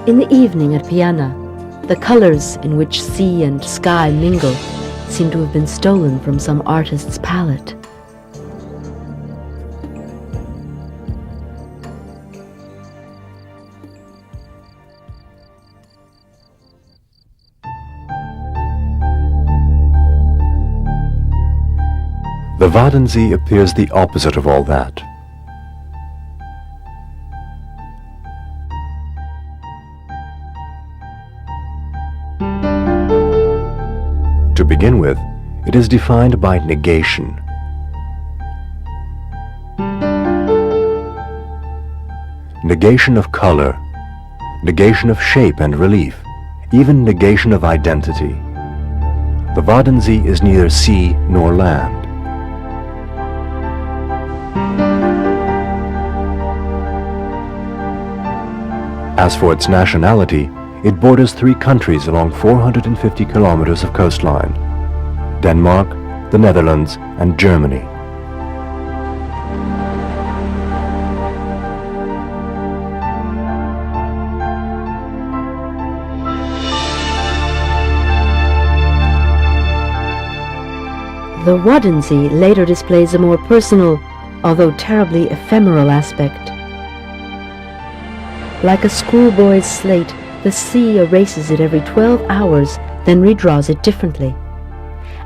In the evening at Piana, the colors in which sea and sky mingle seem to have been stolen from some artist's palette. The Wadden appears the opposite of all that. To begin with, it is defined by negation. Negation of color, negation of shape and relief, even negation of identity. The Wadden is neither sea nor land. As for its nationality, it borders 3 countries along 450 kilometers of coastline: Denmark, the Netherlands, and Germany. The Wadden later displays a more personal, although terribly ephemeral aspect. Like a schoolboy's slate, the sea erases it every 12 hours, then redraws it differently.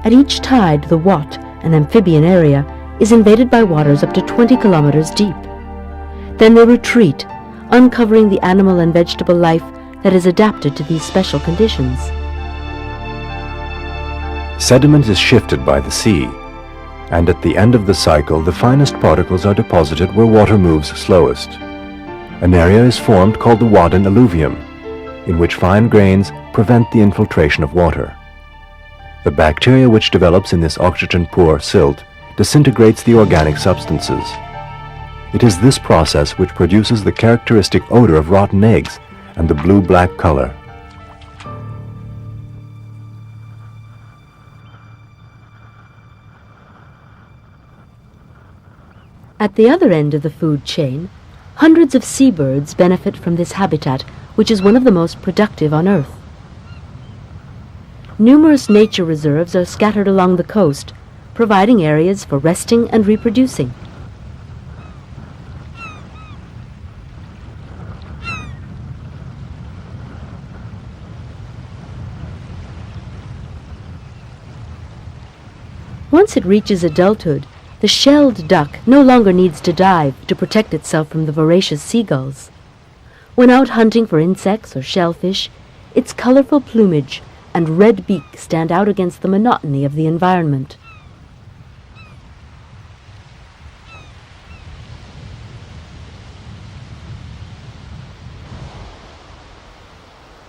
At each tide, the Watt, an amphibian area, is invaded by waters up to 20 kilometers deep. Then they retreat, uncovering the animal and vegetable life that is adapted to these special conditions. Sediment is shifted by the sea, and at the end of the cycle, the finest particles are deposited where water moves slowest. An area is formed called the Wadden alluvium, in which fine grains prevent the infiltration of water. The bacteria which develops in this oxygen-poor silt disintegrates the organic substances. It is this process which produces the characteristic odor of rotten eggs and the blue-black color. At the other end of the food chain, hundreds of seabirds benefit from this habitat, which is one of the most productive on Earth. Numerous nature reserves are scattered along the coast, providing areas for resting and reproducing. Once it reaches adulthood, the shelled duck no longer needs to dive to protect itself from the voracious seagulls. When out hunting for insects or shellfish, its colorful plumage and red beak stand out against the monotony of the environment.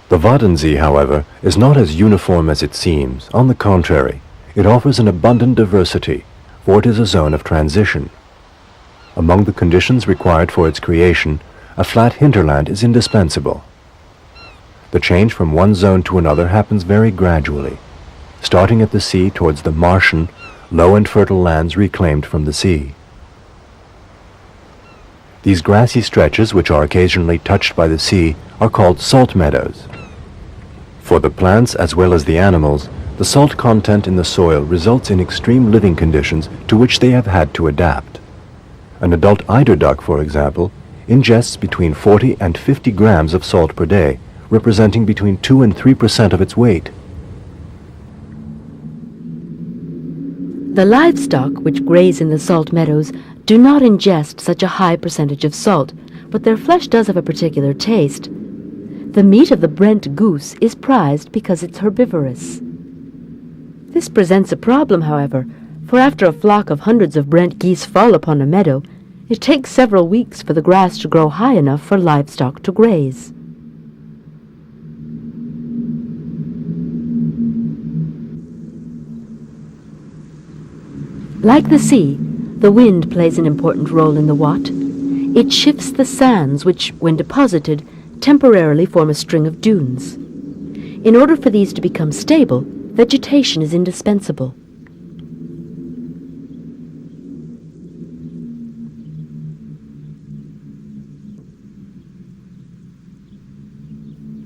The Wadden, however, is not as uniform as it seems. On the contrary, it offers an abundant diversity, for it is a zone of transition. Among the conditions required for its creation, a flat hinterland is indispensable. The change from one zone to another happens very gradually, starting at the sea towards the Martian, low and fertile lands reclaimed from the sea. These grassy stretches, which are occasionally touched by the sea, are called salt meadows. For the plants as well as the animals, the salt content in the soil results in extreme living conditions to which they have had to adapt. An adult eider duck, for example, ingests between 40 and 50 grams of salt per day, representing between 2 and 3% of its weight. The livestock which graze in the salt meadows do not ingest such a high percentage of salt, but their flesh does have a particular taste. The meat of the Brent goose is prized because it's herbivorous. This presents a problem, however, for after a flock of hundreds of Brent geese fall upon a meadow, it takes several weeks for the grass to grow high enough for livestock to graze. Like the sea, the wind plays an important role in the Watt. It shifts the sands which, when deposited, temporarily form a string of dunes. In order for these to become stable, vegetation is indispensable.